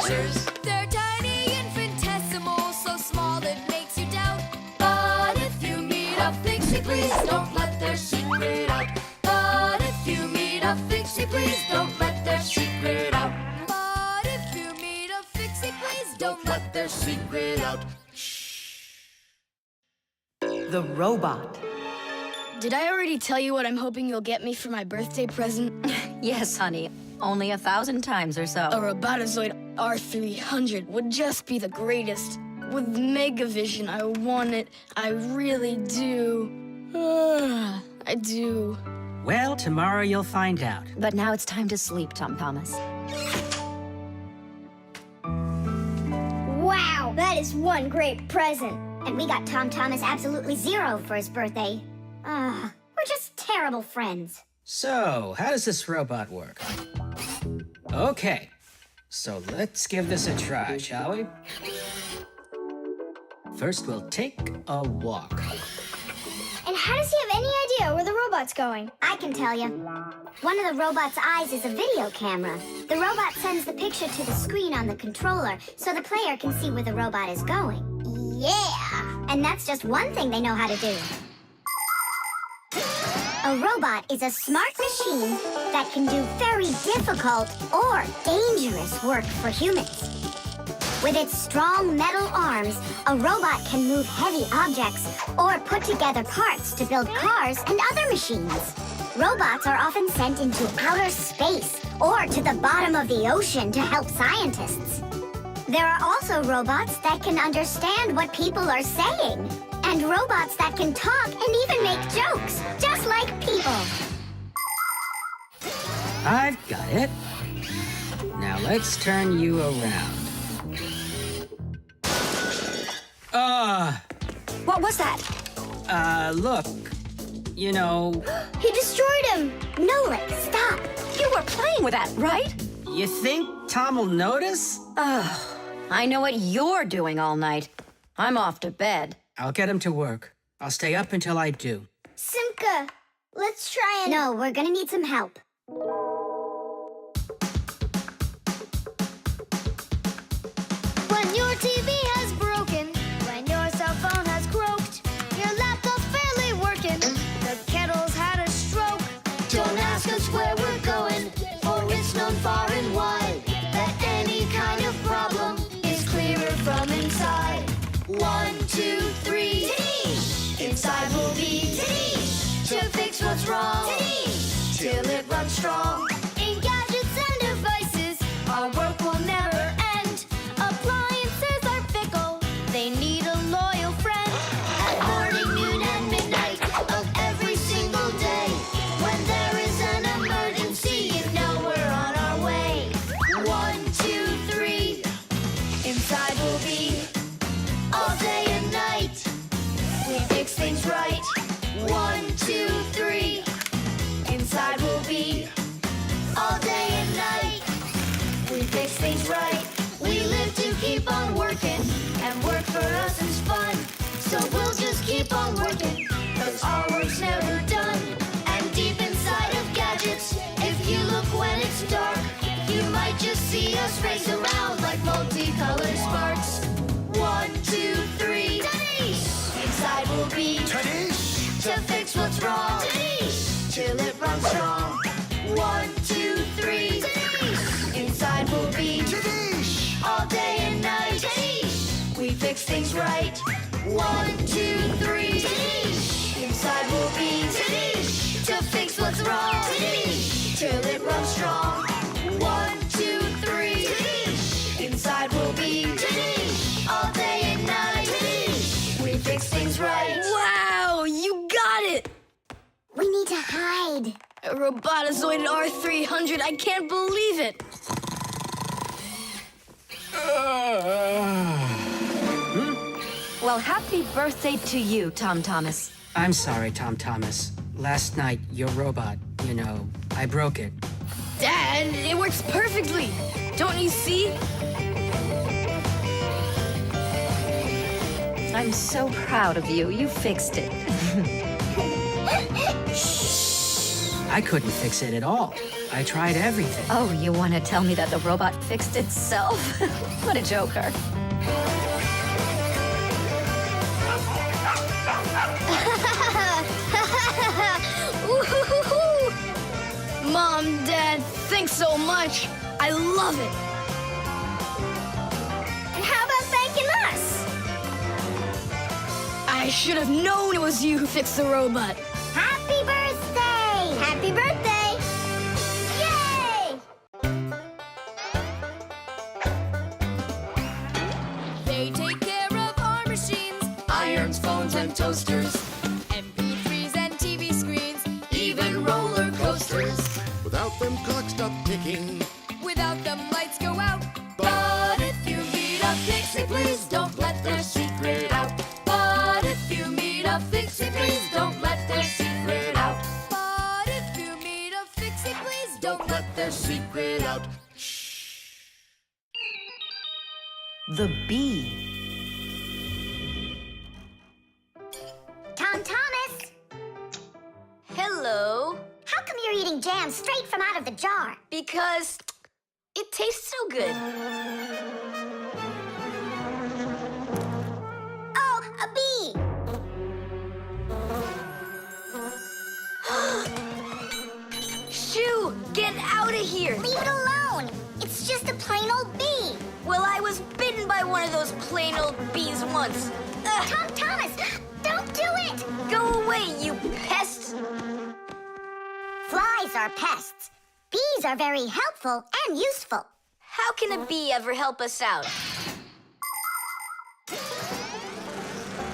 misadventures. They're tiny, infinitesimal, so small it makes you doubt. But if you meet a Fixie, please don't let their secret out. But if you meet a Fixie, please don't let their secret out. But if you meet a Fixie, please don't let their secret out. The robot. Did I already tell you what I'm hoping you'll get me for my birthday present? Yes, honey. Only 1,000 times or so. A Robotazoid R300 would just be the greatest. With Megavision, I want it. I really do. I do. Well, tomorrow you'll find out. But now it's time to sleep, Tom Thomas. Wow, that is one great present. And we got Tom Thomas absolutely zero for his birthday. We're just terrible friends. So, how does this robot work? Okay, so let's give this a try, shall we? First, we'll take a walk. And how does he have any idea where the robot's going? I can tell you. One of the robot's eyes is a video camera. The robot sends the picture to the screen on the controller so the player can see where the robot is going. Yeah! And that's just one thing they know how to do. A robot is a smart machine that can do very difficult or dangerous work for humans. With its strong metal arms, a robot can move heavy objects or put together parts to build cars and other machines. Robots are often sent into outer space or to the bottom of the ocean to help scientists. There are also robots that can understand what people are saying, and robots that can talk and even make jokes, just like people. I've got it. Now let's turn you around. What was that? Look. You know, He destroyed him! Nolik, stop! You were playing with that, right? you think Tom will notice? I know what you're doing all night. I'm off to bed. I'll get him to work. I'll stay up until I do. Simka, let's try and... No, we're gonna need some help. When your TV has broken, when your cell phone has croaked, your laptop's barely working, the kettle's had a stroke. Don't ask us where we're going, for it's known far and wide that any kind of problem is clearer from inside. 1, 2, 3. Inside will be to fix what's wrong, till it runs strong. In gadgets and devices, our work will never end. Appliances are fickle, they need a loyal friend. At morning, noon, and midnight of every single day, when there is an emergency, you know we're on our way. 1, 2, 3. Inside will be all day and night. We fix things right. 1, 2, 3. Inside will be all day and night. We fix things right. We live to keep on working, and work for us is fun. So we'll just keep on working, 'cause our work's never done. And deep inside of gadgets, if you look when it's dark, you might just see us race around like multicolored sparks. 1, 2, 3. Inside will be to fix what's wrong, till it runs strong. 1, 2, 3. Inside will be all day and night. We fix things right. 1, 2, 3. Inside will be to fix what's wrong, till it runs strong. 1, 2, 3. Inside will be all day and night. We fix things right. Wow, you got it! We need to hide. A Robotazoid R300, I can't believe it! Well, happy birthday to you, Tom Thomas. I'm sorry, Tom Thomas. Last night, your robot, you know, I broke it. Dad, it works perfectly! Don't you see? I'm so proud of you. You fixed it. I couldn't fix it at all. I tried everything. Oh, you want to tell me that the robot fixed itself? What a joker. Woo-hoo-hoo-hoo! Mom, Dad, thanks so much. I love it. And how about thanking us? I should have known it was you who fixed the robot. Happy birthday! Happy birthday! Yay! They take care of our machines, irons, phones, and toasters, MP3s and TV screens, even roller coasters. Without them, clocks stop ticking. Without them, lights go out. But if you meet a Fixie, please don't let their secret out. But if you meet a Fixie, please don't let their secret out. But if you meet a Fixie, please don't let their secret out. The bee. Tom Thomas, Hello. how come you're eating jam straight from out of the jar? Because it tastes so good. Oh, a bee! Shoo, get out of here. Leave it alone. It's just a plain old bee. Well, I was bitten by one of those plain old bees once. Ugh. Tom Thomas, don't do it! Go away, you pest! Flies are pests. Bees are very helpful and useful. How can a bee ever help us out?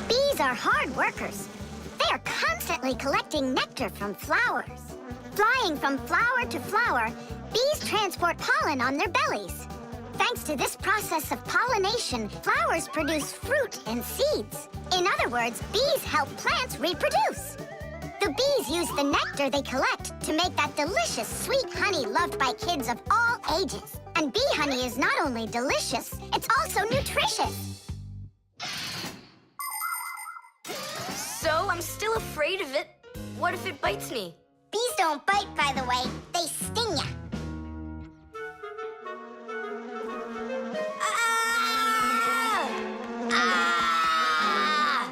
Bees are hard workers. They are constantly collecting nectar from flowers. Flying from flower to flower, bees transport pollen on their bellies. Thanks to this process of pollination, flowers produce fruit and seeds. In other words, bees help plants reproduce. The bees use the nectar they collect to make that delicious sweet honey loved by kids of all ages. And bee honey is not only delicious, it's also nutritious. So I'm still afraid of it. What if it bites me? Bees don't bite, by the way. They sting ya. Ah! Ah!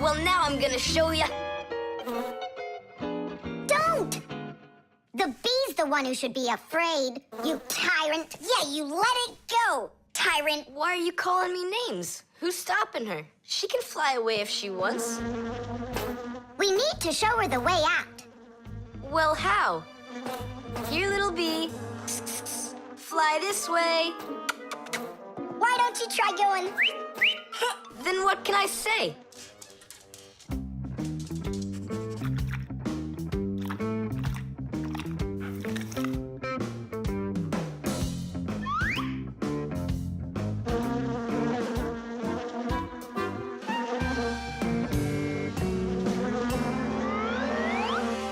Well, now I'm gonna show ya. Don't! The bee's the one who should be afraid. You tyrant. Yeah, you let it go, tyrant. Why are you calling me names? Who's stopping her? She can fly away if she wants. We need to show her the way out. Well, how? Here, little bee. Fly this way. Why don't you try going? Then what can I say?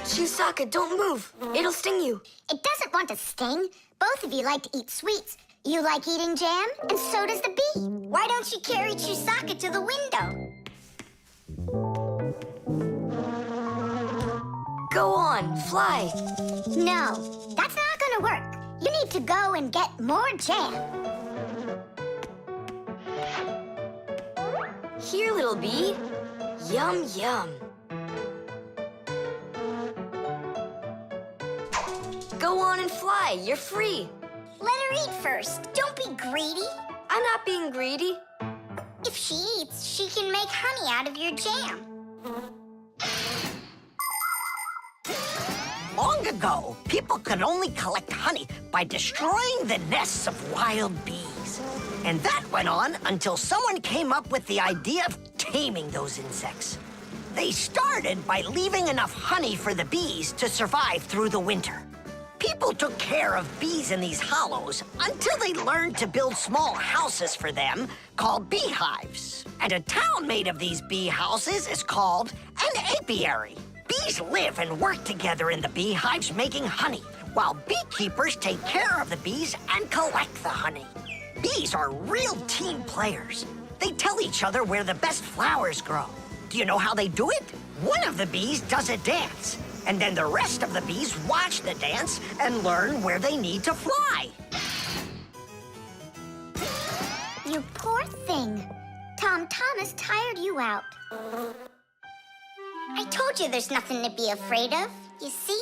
Chusaka, don't move. It'll sting you. It doesn't want to sting. Both of you like to eat sweets. You like eating jam, and so does the bee. Why don't you carry Chusaka to the window? Go on, fly. No, that's not gonna work. You need to go and get more jam. Here, little bee. Yum, yum. Go on and fly. You're free. Let her eat first. Don't be greedy. I'm not being greedy. If she eats, she can make honey out of your jam. Long ago, people could only collect honey by destroying the nests of wild bees. And that went on until someone came up with the idea of taming those insects. They started by leaving enough honey for the bees to survive through the winter. People took care of bees in these hollows until they learned to build small houses for them called beehives. And a town made of these bee houses is called an apiary. Bees live and work together in the beehives making honey, while beekeepers take care of the bees and collect the honey. Bees are real team players. they tell each other where the best flowers grow. Do you know how they do it? One of the bees does a dance, and then the rest of the bees watch the dance and learn where they need to fly. You poor thing. Tom Thomas tired you out. I told you there's nothing to be afraid of. You see?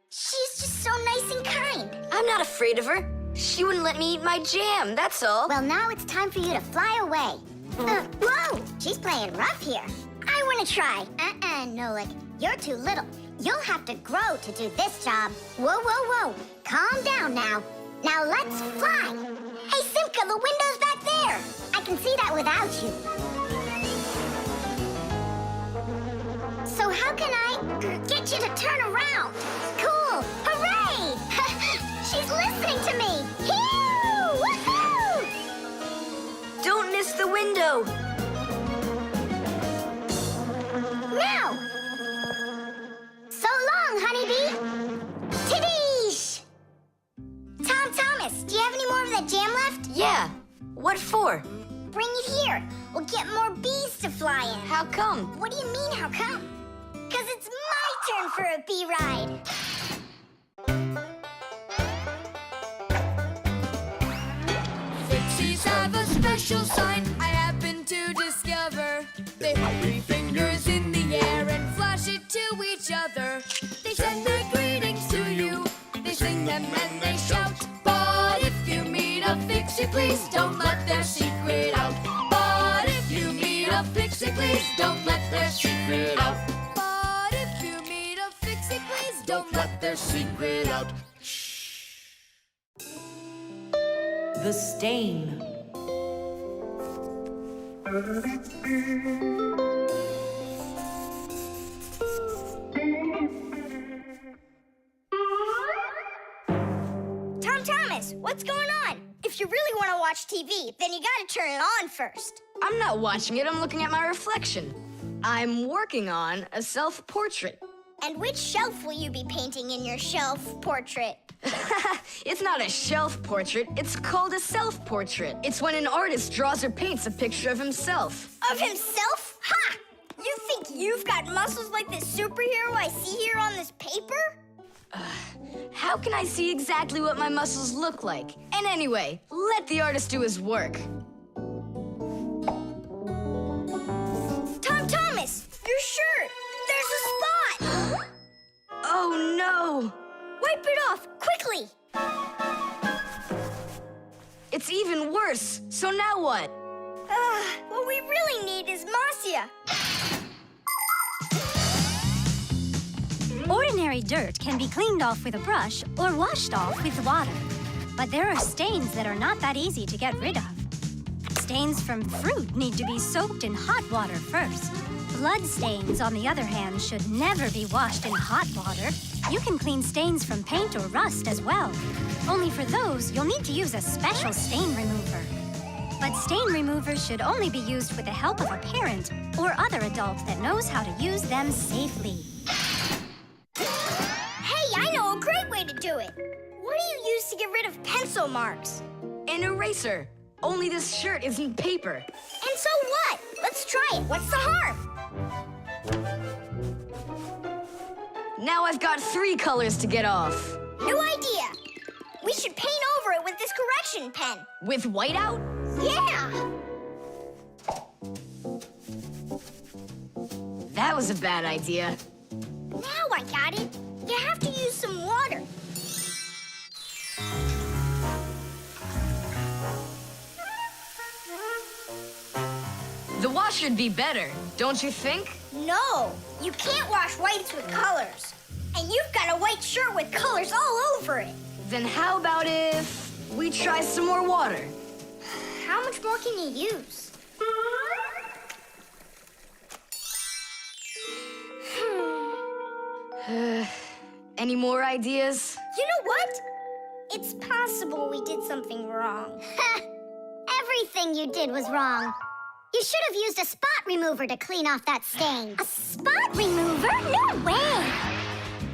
She's just so nice and kind. I'm not afraid of her. She wouldn't let me eat my jam, that's all. Well, now it's time for you to fly away. Whoa! She's playing rough here. I want to try. Nolik. You're too little. You'll have to grow to do this job. Whoa, whoa, whoa. Calm down now. Now let's fly. Hey, Simka, the window's back there. I can see that without you. So how can I get you to turn around? Cool! Hooray! She's listening to me! Phew! Woohoo! Don't miss the window. Now! So long, honeybee! Tiddish! Tom Thomas, do you have any more of that jam left? Yeah. What for? Bring it here. We'll get more bees to fly in. How come? What do you mean, how come? Because it's my turn for a bee ride. Fixies have a special sign I happen to discover. They hold 3 fingers in the air and flash it to each other. They send their greetings to you. They sing them and they shout. But if you meet a Fixie, please don't let their secret out. But if you meet a Fixie, please don't let their secret out. But if you meet a Fixie, please don't let their secret out. The stain. Tom Thomas, what's going on? If you really want to watch TV, then you gotta turn it on first. I'm not watching it, I'm looking at my reflection. I'm working on a self-portrait. And which shelf will you be painting in your shelf portrait? It's not a shelf portrait, it's called a self-portrait. It's when an artist draws or paints a picture of himself. Of himself? Ha! You think you've got muscles like this superhero I see here on this paper? How can I see exactly what my muscles look like? And anyway, let the artist do his work. Tom Thomas, your shirt! There's a spot! Oh no! Wipe it off, quickly! It's even worse, so now what? What we really need is Marcia. Ordinary dirt can be cleaned off with a brush or washed off with water. But there are stains that are not that easy to get rid of. Stains from fruit need to be soaked in hot water first. Blood stains, on the other hand, should never be washed in hot water. You can clean stains from paint or rust as well. Only for those, you'll need to use a special stain remover. But stain removers should only be used with the help of a parent or other adult that knows how to use them safely. Hey, I know a great way to do it. What do you use to get rid of pencil marks? An eraser. Only this shirt isn't paper. And so what? Let's try it. What's the harm? Now I've got 3 colors to get off. New idea. We should paint over it with this correction pen. With whiteout? Yeah! That was a bad idea. Now I got it. You have to use some water. The wash should be better, don't you think? No, you can't wash whites with colors. And you've got a white shirt with colors all over it. Then how about if we try some more water? How much more can you use? Any more ideas? You know what? It's possible we did something wrong. Everything you did was wrong. You should have used a spot remover to clean off that stain. A spot remover? No way!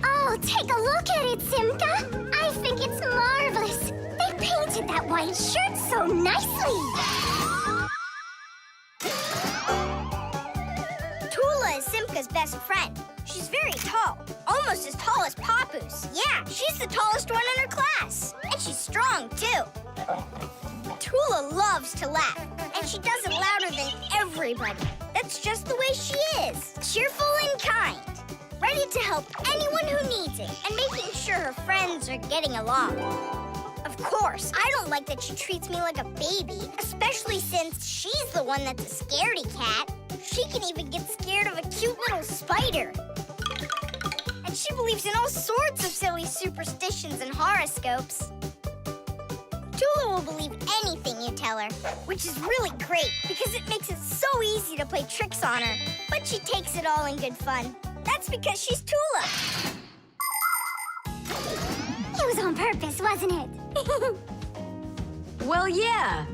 Oh, take a look at it, Simka. I think it's marvelous. They painted that white shirt so nicely. best friend. She's very tall, almost as tall as Papoose. Yeah, she's the tallest one in her class. And she's strong, too. Tula loves to laugh, and she does it louder than everybody. That's just the way she is. Cheerful and kind. Ready to help anyone who needs it, and making sure her friends are getting along. Of course, I don't like that she treats me like a baby, especially since she's the one that's a scaredy cat. She can even get scared of a cute little spider. And she believes in all sorts of silly superstitions and horoscopes. Tula will believe anything you tell her, which is really great because it makes it so easy to play tricks on her. But she takes it all in good fun. That's because she's Tula. It was on purpose, wasn't it? Well, yeah.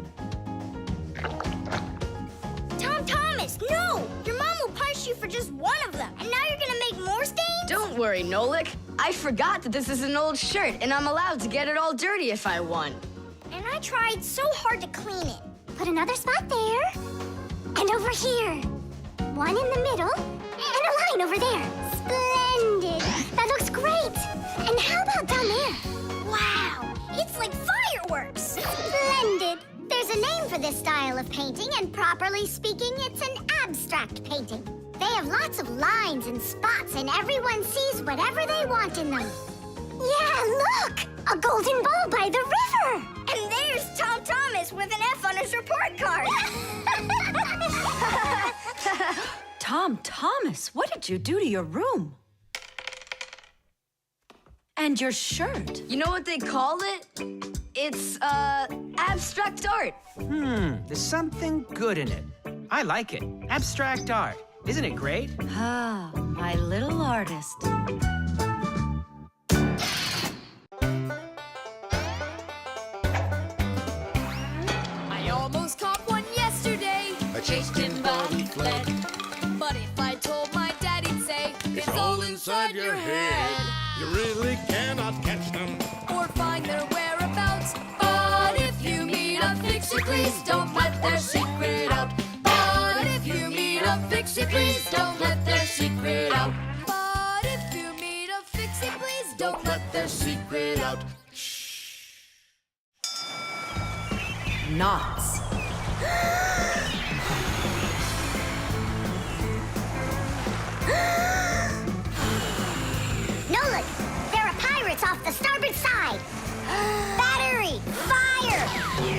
Tom Thomas, no! Your mom will punish you for just one of them, and now you're gonna make more stains? Don't worry, Nolik. I forgot that this is an old shirt, and I'm allowed to get it all dirty if I want. And I tried so hard to clean it. Put another spot there. And over here. One in the middle. And a line over there. Splendid. That looks great. And how about down there? Wow, it's like fireworks. Splendid. There's a name for this style of painting, and properly speaking, it's an abstract painting. They have lots of lines and spots, and everyone sees whatever they want in them. Yeah, look! A golden ball by the river! And there's Tom Thomas with an F on his report card. Tom Thomas, what did you do to your room? And your shirt? You know what they call it? It's, abstract art. There's something good in it. I like it. Abstract art. Isn't it great? Ah, my little artist. I almost caught one yesterday. I chased him, but he fled. But if I told my dad, he'd say, It's all inside your head. You really cannot catch them. Or find their whereabouts. But if you meet a Fixie, please don't let their secret out. But if you meet a Fixie, please don't let their secret out. But if you meet a Fixie, please don't let their secret out. Knots. Nolik, there are pirates off the starboard side. Battery, fire!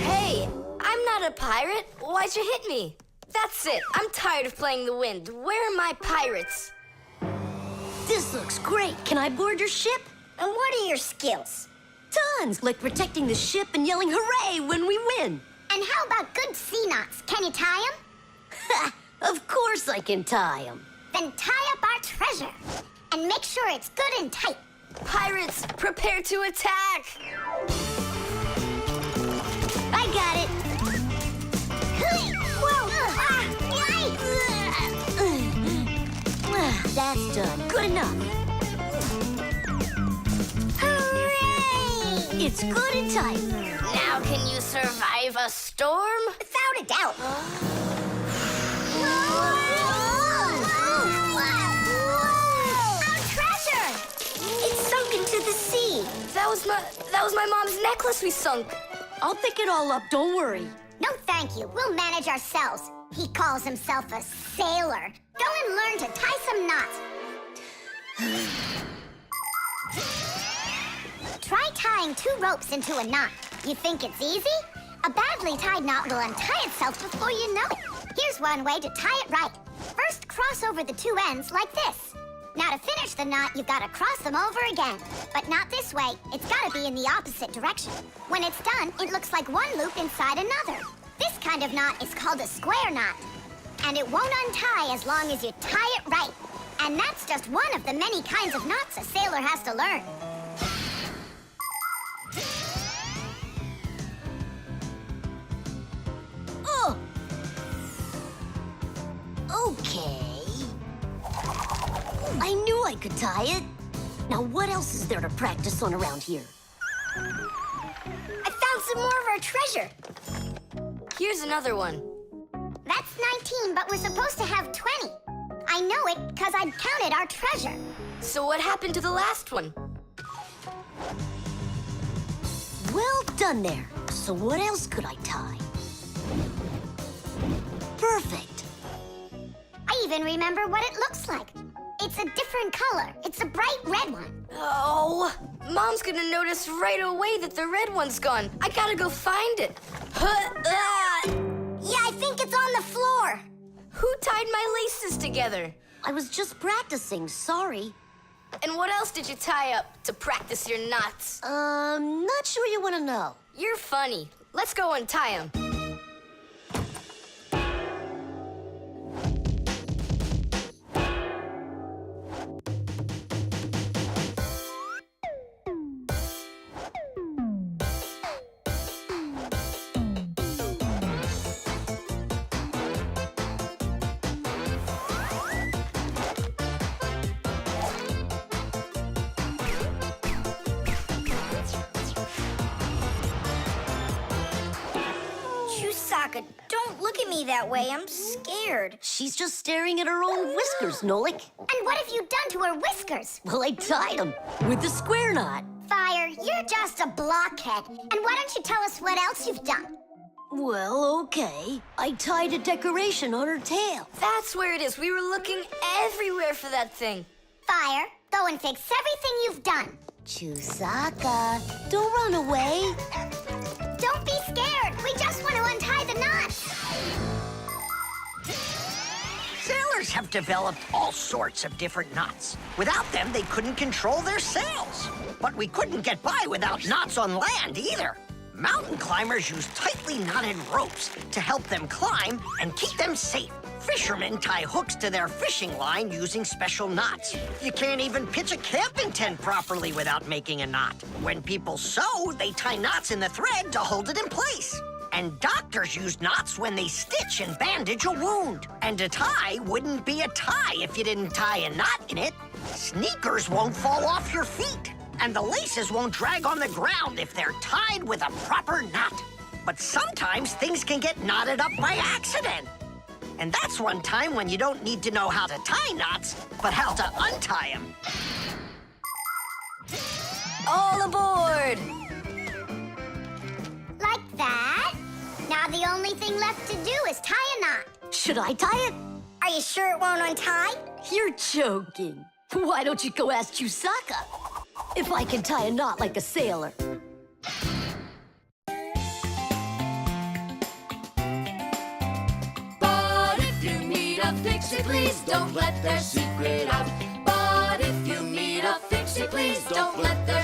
Hey, I'm not a pirate. Why'd you hit me? That's it. I'm tired of playing the wind. Where are my pirates? This looks great. Can I board your ship? And what are your skills? Tons, like protecting the ship and yelling hooray when we win. And how about good sea knots? Can you tie them? Of course I can tie them. Then tie up our treasure. And make sure it's good and tight. Pirates, prepare to attack! I got it. Whoa! That's done. Good enough. Hooray! It's good and tight. Now can you survive a storm? Without a doubt. Our treasure! It's sunk into the sea. That was my mom's necklace we sunk. I'll pick it all up, don't worry. No, thank you. We'll manage ourselves. He calls himself a sailor. Go and learn to tie some knots. Try tying 2 ropes into a knot. You think it's easy? A badly tied knot will untie itself before you know it. Here's one way to tie it right. First, cross over the 2 ends like this. Now, to finish the knot, you've got to cross them over again. But not this way. It's got to be in the opposite direction. When it's done, it looks like one loop inside another. This kind of knot is called a square knot. And it won't untie as long as you tie it right. And that's just one of the many kinds of knots a sailor has to learn. Oh! Okay. I knew I could tie it. Now what else is there to practice on around here? I found some more of our treasure. Here's another one. That's 19, but we're supposed to have 20. I know it because I'd counted our treasure. So what happened to the last one? Well done there. So what else could I tie? Perfect. I even remember what it looks like. It's a different color. It's a bright red one. Oh, Mom's gonna notice right away that the red one's gone. I gotta go find it. Yeah, I think it's on the floor. Who tied my laces together? I was just practicing, sorry. And what else did you tie up to practice your knots? Not sure you want to know. You're funny. Let's go untie them. Chusaka, don't look at me that way. I'm scared. She's just staring at her own whiskers, Nolik. And what have you done to her whiskers? Well, I tied them with the square knot. Fire, you're just a blockhead. And why don't you tell us what else you've done? Well, okay. I tied a decoration on her tail. That's where it is. We were looking everywhere for that thing. Fire, go and fix everything you've done. Chusaka, don't run away. Don't be scared. We just want to untie the knots. Sailors have developed all sorts of different knots. Without them, they couldn't control their sails. But we couldn't get by without knots on land either. Mountain climbers use tightly knotted ropes to help them climb and keep them safe. Fishermen tie hooks to their fishing line using special knots. You can't even pitch a camping tent properly without making a knot. When people sew, they tie knots in the thread to hold it in place. And doctors use knots when they stitch and bandage a wound. And a tie wouldn't be a tie if you didn't tie a knot in it. Sneakers won't fall off your feet. And the laces won't drag on the ground if they're tied with a proper knot. But sometimes things can get knotted up by accident. And that's one time when you don't need to know how to tie knots, but how to untie them. All aboard! Like that. Now the only thing left to do is tie a knot. Should I tie it? Are you sure it won't untie? You're joking. Why don't you go ask Chusaka if I can tie a knot like a sailor? But if you meet a Fixie, please don't let their secret out. But if you meet a Fixie, please don't let their